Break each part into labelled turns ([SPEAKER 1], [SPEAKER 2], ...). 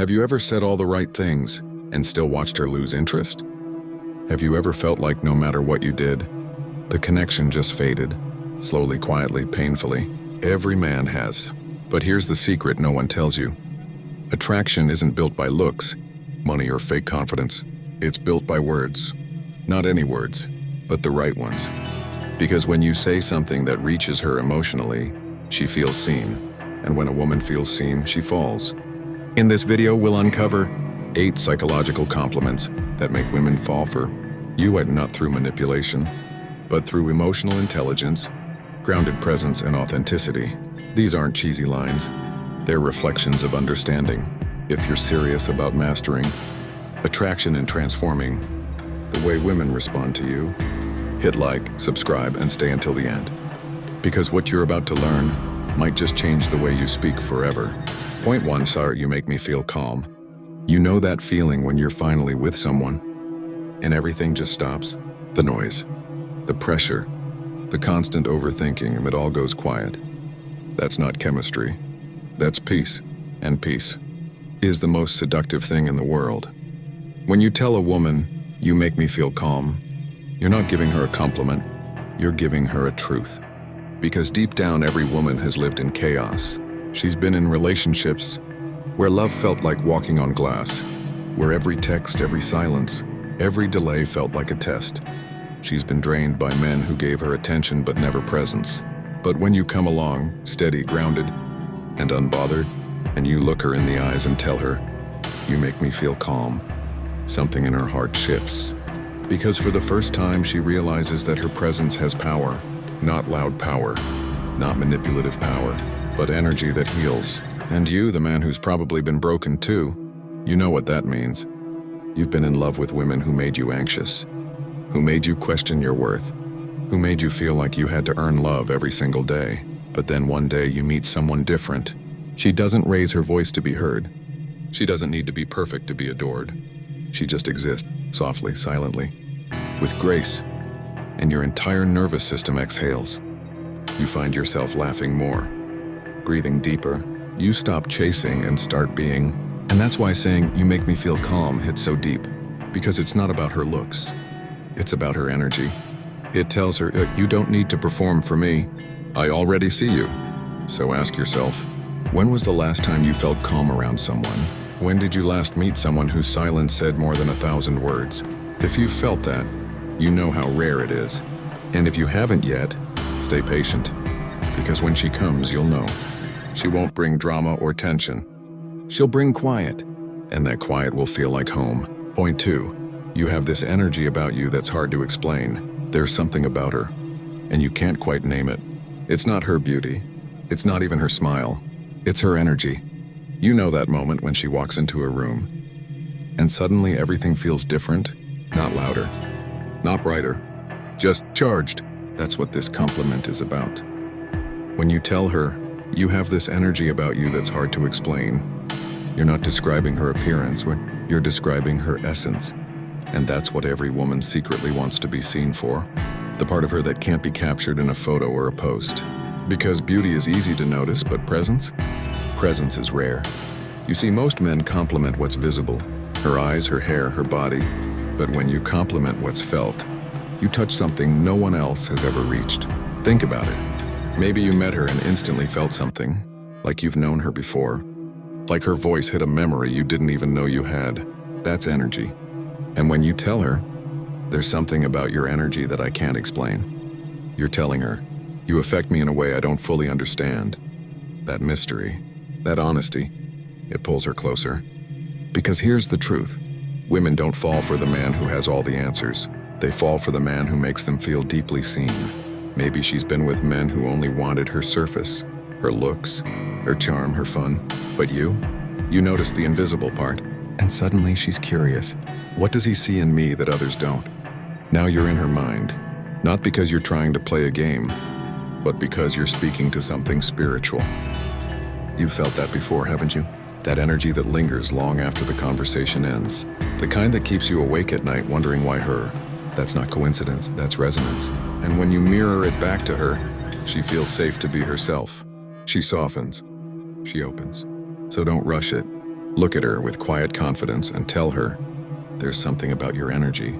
[SPEAKER 1] Have you ever said all the right things and still watched her lose interest? Have you ever felt like no matter what you did, the connection just faded, slowly, quietly, painfully? Every man has. But here's the secret no one tells you. Attraction isn't built by looks, money, or fake confidence. It's built by words. Not any words, but the right ones. Because when you say something that reaches her emotionally, she feels seen. And when a woman feels seen, she falls. In this video, we'll uncover 8 psychological compliments that make women fall for you, and not through manipulation, but through emotional intelligence, grounded presence, and authenticity. These aren't cheesy lines. They're reflections of understanding. If you're serious about mastering attraction and transforming the way women respond to you, hit like, subscribe, and stay until the end. Because what you're about to learn might just change the way you speak forever. Point 1, sorry, you make me feel calm. You know that feeling when you're finally with someone and everything just stops? The noise, the pressure, the constant overthinking, and it all goes quiet. That's not chemistry. That's peace. And peace is the most seductive thing in the world. When you tell a woman, you make me feel calm, you're not giving her a compliment, you're giving her a truth. Because deep down, every woman has lived in chaos. She's been in relationships where love felt like walking on glass, where every text, every silence, every delay felt like a test. She's been drained by men who gave her attention but never presence. But when you come along, steady, grounded, and unbothered, and you look her in the eyes and tell her, you make me feel calm, something in her heart shifts. Because for the first time, she realizes that her presence has power. Not loud power, not manipulative power, but energy that heals. And you, the man who's probably been broken too, you know what that means. You've been in love with women who made you anxious, who made you question your worth, who made you feel like you had to earn love every single day. But then one day you meet someone different. She doesn't raise her voice to be heard. She doesn't need to be perfect to be adored. She just exists, softly, silently, with grace. And your entire nervous system exhales. You find yourself laughing more, breathing deeper. You stop chasing and start being. And that's why saying, you make me feel calm, hits so deep. Because it's not about her looks. It's about her energy. It tells her, you don't need to perform for me. I already see you. So ask yourself, when was the last time you felt calm around someone? When did you last meet someone whose silence said more than 1,000 words? If you felt that, you know how rare it is. And if you haven't yet, stay patient. Because when she comes, you'll know. She won't bring drama or tension. She'll bring quiet. And that quiet will feel like home. Point 2, you have this energy about you that's hard to explain. There's something about her, and you can't quite name it. It's not her beauty. It's not even her smile. It's her energy. You know that moment when she walks into a room, and suddenly everything feels different, not louder, not brighter, just charged. That's what this compliment is about. When you tell her, you have this energy about you that's hard to explain, you're not describing her appearance, you're describing her essence. And that's what every woman secretly wants to be seen for. The part of her that can't be captured in a photo or a post. Because beauty is easy to notice, but presence is rare. You see, most men compliment what's visible, her eyes, her hair, her body. But when you compliment what's felt, you touch something no one else has ever reached. Think about it. Maybe you met her and instantly felt something, like you've known her before. Like her voice hit a memory you didn't even know you had. That's energy. And when you tell her, there's something about your energy that I can't explain. You're telling her, you affect me in a way I don't fully understand. That mystery, that honesty, it pulls her closer. Because here's the truth. Women don't fall for the man who has all the answers. They fall for the man who makes them feel deeply seen. Maybe she's been with men who only wanted her surface, her looks, her charm, her fun. But you notice the invisible part. And suddenly she's curious. What does he see in me that others don't? Now you're in her mind. Not because you're trying to play a game, but because you're speaking to something spiritual. You've felt that before, haven't you? That energy that lingers long after the conversation ends. The kind that keeps you awake at night wondering why her. That's not coincidence, that's resonance. And when you mirror it back to her, she feels safe to be herself. She softens. She opens. So don't rush it. Look at her with quiet confidence and tell her, "There's something about your energy.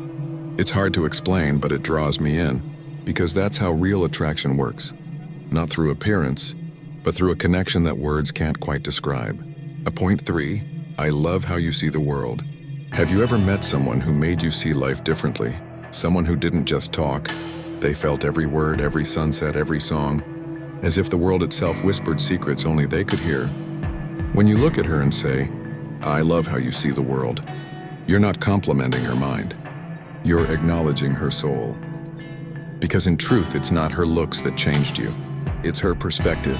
[SPEAKER 1] It's hard to explain, but it draws me in," because that's how real attraction works. Not through appearance, but through a connection that words can't quite describe. Point 3, I love how you see the world. Have you ever met someone who made you see life differently? Someone who didn't just talk. They felt every word, every sunset, every song, as if the world itself whispered secrets only they could hear. When you look at her and say, "I love how you see the world," you're not complimenting her mind. You're acknowledging her soul. Because in truth, it's not her looks that changed you. It's her perspective.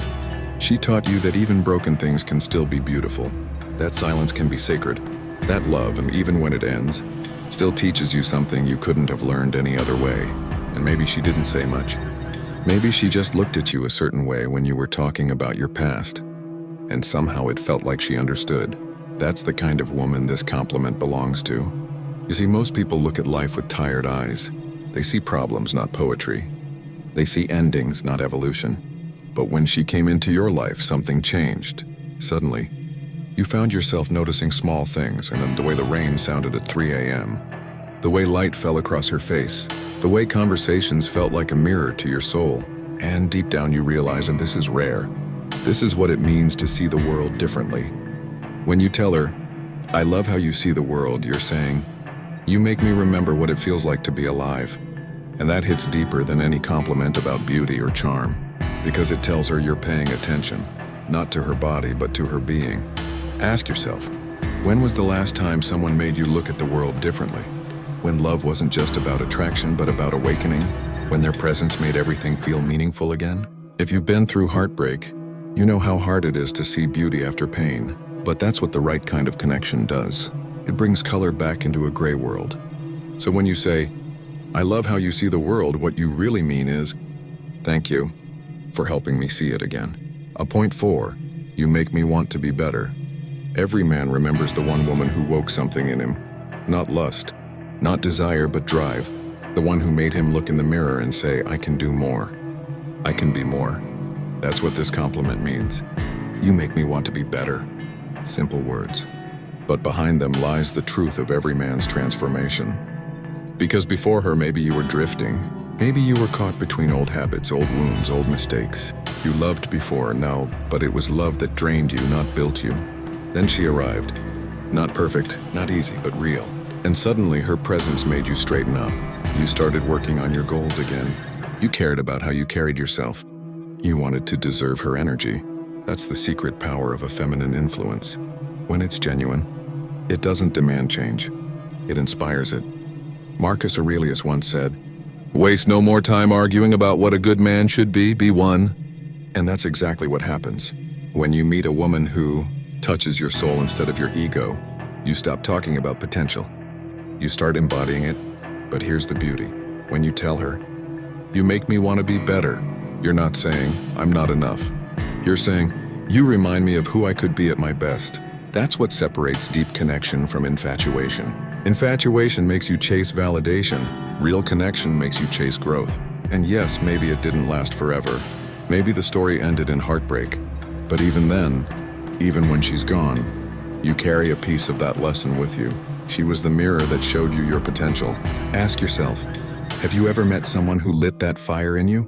[SPEAKER 1] She taught you that even broken things can still be beautiful. That silence can be sacred. That love, and even when it ends, still teaches you something you couldn't have learned any other way. And maybe she didn't say much. Maybe she just looked at you a certain way when you were talking about your past, and somehow it felt like she understood. That's the kind of woman this compliment belongs to. You see, most people look at life with tired eyes. They see problems, not poetry. They see endings, not evolution. But when she came into your life, something changed. Suddenly, you found yourself noticing small things, and the way the rain sounded at 3 a.m., the way light fell across her face, the way conversations felt like a mirror to your soul. And deep down you realize, and this is rare, this is what it means to see the world differently. When you tell her, "I love how you see the world," you're saying, "You make me remember what it feels like to be alive." And that hits deeper than any compliment about beauty or charm, because it tells her you're paying attention, not to her body, but to her being. Ask yourself, when was the last time someone made you look at the world differently? When love wasn't just about attraction, but about awakening? When their presence made everything feel meaningful again? If you've been through heartbreak, you know how hard it is to see beauty after pain. But that's what the right kind of connection does. It brings color back into a gray world. So when you say, "I love how you see the world," what you really mean is, "Thank you for helping me see it again." Point 4, you make me want to be better. Every man remembers the one woman who woke something in him. Not lust, not desire, but drive. The one who made him look in the mirror and say, "I can do more. I can be more." That's what this compliment means. You make me want to be better. Simple words. But behind them lies the truth of every man's transformation. Because before her, maybe you were drifting. Maybe you were caught between old habits, old wounds, old mistakes. You loved before, no, but it was love that drained you, not built you. Then she arrived. Not perfect, not easy, but real. And suddenly her presence made you straighten up. You started working on your goals again. You cared about how you carried yourself. You wanted to deserve her energy. That's the secret power of a feminine influence. When it's genuine, it doesn't demand change. It inspires it. Marcus Aurelius once said, "Waste no more time arguing about what a good man should be one." And that's exactly what happens. When you meet a woman who touches your soul instead of your ego, you stop talking about potential. You start embodying it. But here's the beauty. When you tell her, "You make me want to be better," you're not saying, "I'm not enough." You're saying, "You remind me of who I could be at my best." That's what separates deep connection from infatuation. Infatuation makes you chase validation. Real connection makes you chase growth. And yes, maybe it didn't last forever. Maybe the story ended in heartbreak. But even then, even when she's gone, you carry a piece of that lesson with you. She was the mirror that showed you your potential. Ask yourself, have you ever met someone who lit that fire in you?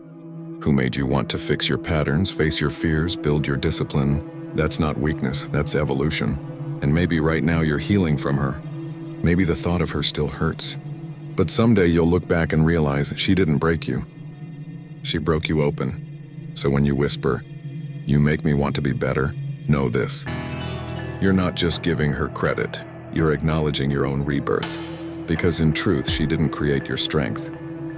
[SPEAKER 1] Who made you want to fix your patterns, face your fears, build your discipline? That's not weakness, that's evolution. And maybe right now you're healing from her. Maybe the thought of her still hurts. But someday you'll look back and realize she didn't break you. She broke you open. So when you whisper, "You make me want to be better," know this. You're not just giving her credit, you're acknowledging your own rebirth. Because in truth, she didn't create your strength.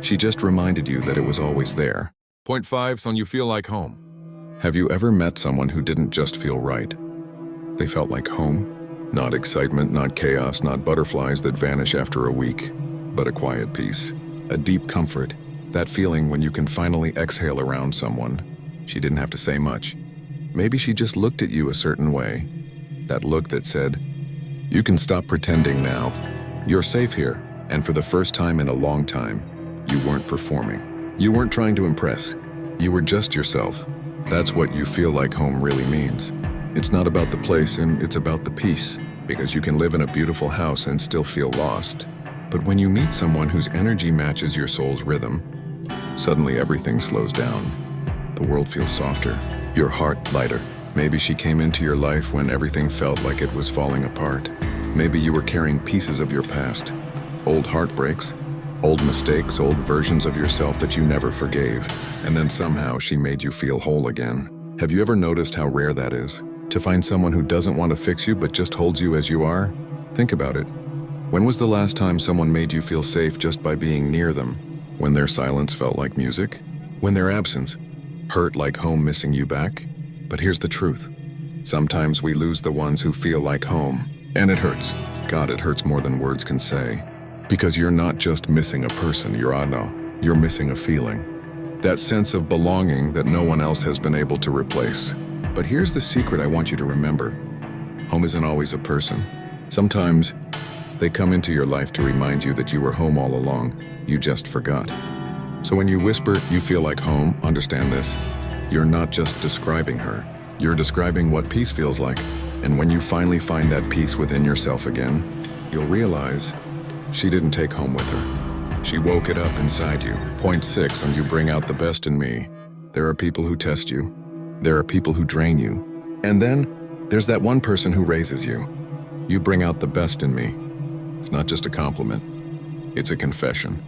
[SPEAKER 1] She just reminded you that it was always there. Point 5, so you feel like home. Have you ever met someone who didn't just feel right? They felt like home. Not excitement, not chaos, not butterflies that vanish after a week, but a quiet peace, a deep comfort. That feeling when you can finally exhale around someone. She didn't have to say much. Maybe she just looked at you a certain way. That look that said, "You can stop pretending now. You're safe here." And for the first time in a long time, you weren't performing. You weren't trying to impress. You were just yourself. That's what "you feel like home" really means. It's not about the place, and it's about the peace, because you can live in a beautiful house and still feel lost. But when you meet someone whose energy matches your soul's rhythm, suddenly everything slows down. The world feels softer, your heart lighter. Maybe she came into your life when everything felt like it was falling apart. Maybe you were carrying pieces of your past, old heartbreaks, old mistakes, old versions of yourself that you never forgave. And then somehow she made you feel whole again. Have you ever noticed how rare that is? To find someone who doesn't want to fix you but just holds you as you are? Think about it. When was the last time someone made you feel safe just by being near them? When their silence felt like music? When their absence hurt like home missing you back? But here's the truth. Sometimes we lose the ones who feel like home. And it hurts. God, it hurts more than words can say. Because you're not just missing a person, you're missing a feeling. That sense of belonging that no one else has been able to replace. But here's the secret I want you to remember. Home isn't always a person. Sometimes they come into your life to remind you that you were home all along. You just forgot. So when you whisper, you feel like home, understand this. You're not just describing her. You're describing what peace feels like. And when you finally find that peace within yourself again, you'll realize she didn't take home with her. She woke it up inside you. Point 6 on you bring out the best in me. There are people who test you. There are people who drain you. And then there's that one person who raises you. You bring out the best in me. It's not just a compliment. It's a confession.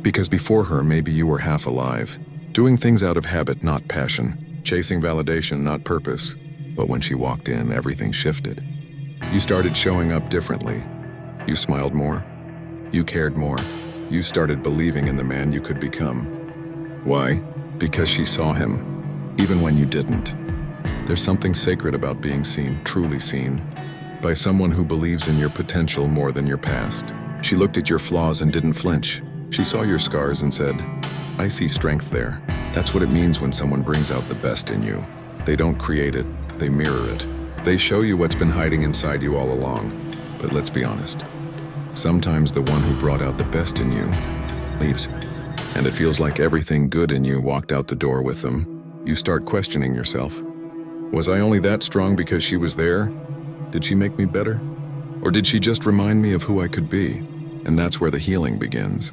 [SPEAKER 1] Because before her, maybe you were half alive, doing things out of habit, not passion, chasing validation, not purpose. But when she walked in, everything shifted. You started showing up differently. You smiled more. You cared more. You started believing in the man you could become. Why? Because she saw him, even when you didn't. There's something sacred about being seen, truly seen, by someone who believes in your potential more than your past. She looked at your flaws and didn't flinch. She saw your scars and said, I see strength there. That's what it means when someone brings out the best in you. They don't create it, they mirror it. They show you what's been hiding inside you all along. But let's be honest. Sometimes the one who brought out the best in you leaves. And it feels like everything good in you walked out the door with them. You start questioning yourself. Was I only that strong because she was there? Did she make me better? Or did she just remind me of who I could be? And that's where the healing begins.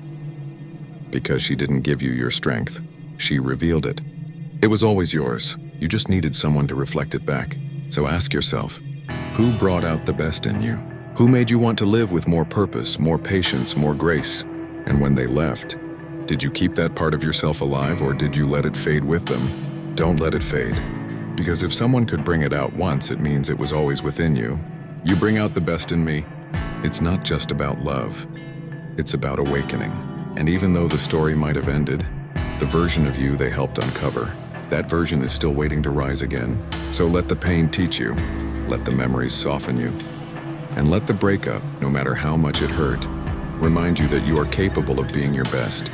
[SPEAKER 1] Because she didn't give you your strength, she revealed it. It was always yours. You just needed someone to reflect it back. So ask yourself, who brought out the best in you? Who made you want to live with more purpose, more patience, more grace? And when they left, did you keep that part of yourself alive, or did you let it fade with them? Don't let it fade. Because if someone could bring it out once, it means it was always within you. You bring out the best in me. It's not just about love. It's about awakening. And even though the story might have ended, the version of you they helped uncover, that version is still waiting to rise again. So let the pain teach you. Let the memories soften you. And let the breakup, no matter how much it hurt, remind you that you are capable of being your best,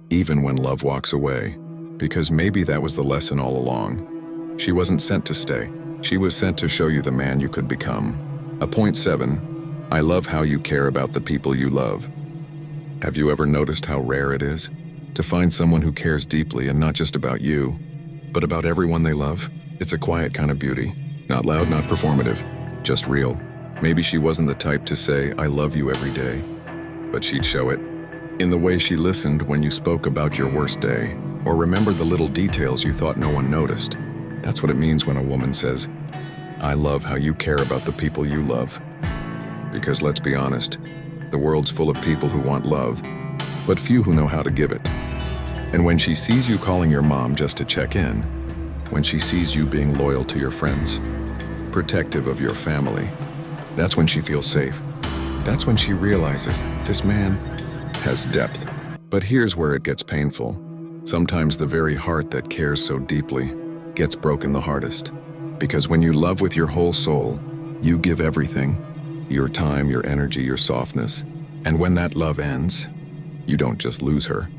[SPEAKER 1] even when love walks away. Because maybe that was the lesson all along. She wasn't sent to stay. She was sent to show you the man you could become. Point 7, I love how you care about the people you love. Have you ever noticed how rare it is to find someone who cares deeply, and not just about you, but about everyone they love? It's a quiet kind of beauty. Not loud, not performative, just real. Maybe she wasn't the type to say, I love you every day, but she'd show it in the way she listened when you spoke about your worst day, or remembered the little details you thought no one noticed. That's what it means when a woman says, I love how you care about the people you love. Because let's be honest, the world's full of people who want love, but few who know how to give it. And when she sees you calling your mom just to check in, when she sees you being loyal to your friends, protective of your family, that's when she feels safe. That's when she realizes this man has depth. But here's where it gets painful. Sometimes the very heart that cares so deeply gets broken the hardest. Because when you love with your whole soul, you give everything. Your time, your energy, your softness. And when that love ends, you don't just lose her.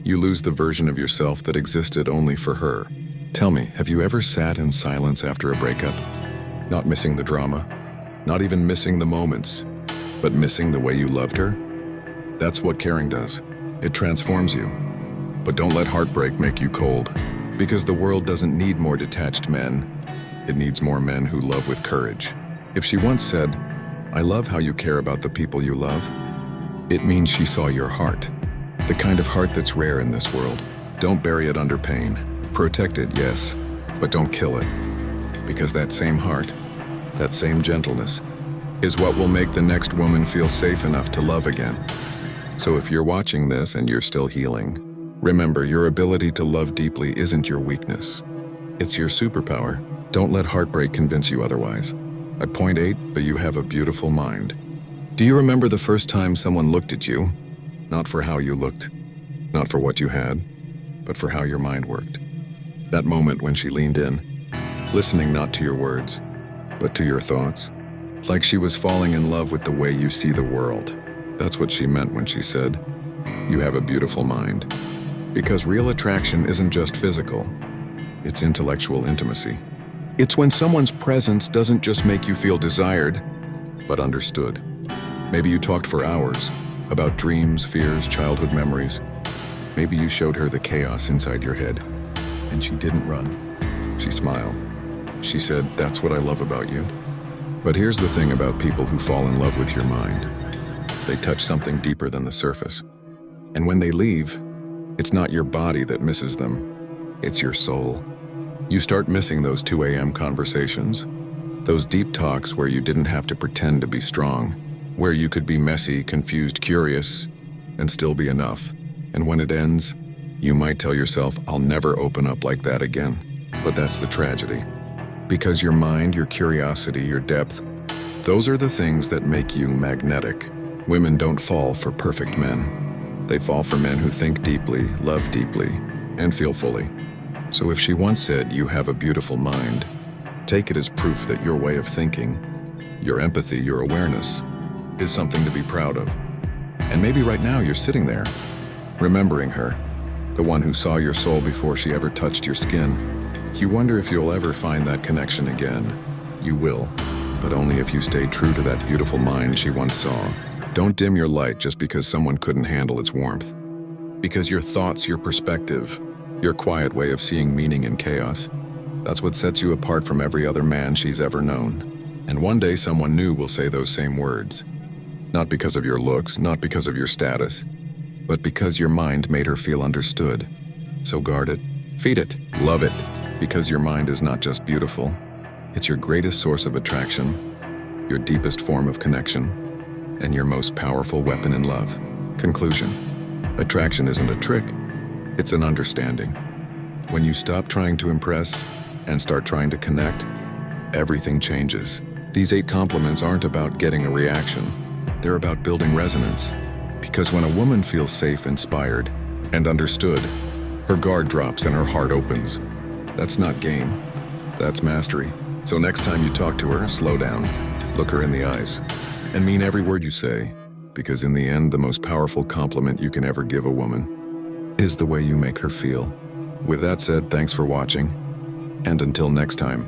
[SPEAKER 1] You lose the version of yourself that existed only for her. Tell me, have you ever sat in silence after a breakup? Not missing the drama, not even missing the moments, but missing the way you loved her? That's what caring does. It transforms you. But don't let heartbreak make you cold, because the world doesn't need more detached men. It needs more men who love with courage. If she once said, "I love how you care about the people you love," it means she saw your heart. The kind of heart that's rare in this world. Don't bury it under pain. Protect it, yes, but don't kill it. Because that same heart, that same gentleness, is what will make the next woman feel safe enough to love again. So if you're watching this and you're still healing, remember your ability to love deeply isn't your weakness. It's your superpower. Don't let heartbreak convince you otherwise. At point 8, but you have a beautiful mind. Do you remember the first time someone looked at you? Not for how you looked, not for what you had, but for how your mind worked. That moment when she leaned in, listening not to your words, but to your thoughts, like she was falling in love with the way you see the world. That's what she meant when she said, "You have a beautiful mind." Because real attraction isn't just physical, it's intellectual intimacy. It's when someone's presence doesn't just make you feel desired, but understood. Maybe you talked for hours about dreams, fears, childhood memories. Maybe you showed her the chaos inside your head, and she didn't run. She smiled. She said, "That's what I love about you." But here's the thing about people who fall in love with your mind. They touch something deeper than the surface. And when they leave, it's not your body that misses them, it's your soul. You start missing those 2 a.m. conversations, those deep talks where you didn't have to pretend to be strong, where you could be messy, confused, curious, and still be enough. And when it ends, you might tell yourself, "I'll never open up like that again." But that's the tragedy. Because your mind, your curiosity, your depth, those are the things that make you magnetic. Women don't fall for perfect men. They fall for men who think deeply, love deeply, and feel fully. So if she once said, "You have a beautiful mind," take it as proof that your way of thinking, your empathy, your awareness, is something to be proud of. And maybe right now you're sitting there, remembering her, the one who saw your soul before she ever touched your skin. You wonder if you'll ever find that connection again. You will, but only if you stay true to that beautiful mind she once saw. Don't dim your light just because someone couldn't handle its warmth. Because your thoughts, your perspective, your quiet way of seeing meaning in chaos, that's what sets you apart from every other man she's ever known. And one day someone new will say those same words. Not because of your looks, not because of your status, but because your mind made her feel understood. So guard it, feed it, love it. Because your mind is not just beautiful, it's your greatest source of attraction, your deepest form of connection, and your most powerful weapon in love. Conclusion: attraction isn't a trick, it's an understanding. When you stop trying to impress and start trying to connect, everything changes. These 8 compliments aren't about getting a reaction, they're about building resonance. Because when a woman feels safe, inspired, and understood, her guard drops and her heart opens. That's not game, that's mastery. So next time you talk to her, slow down, look her in the eyes, and mean every word you say, because in the end, the most powerful compliment you can ever give a woman is the way you make her feel. With that said, thanks for watching, and until next time.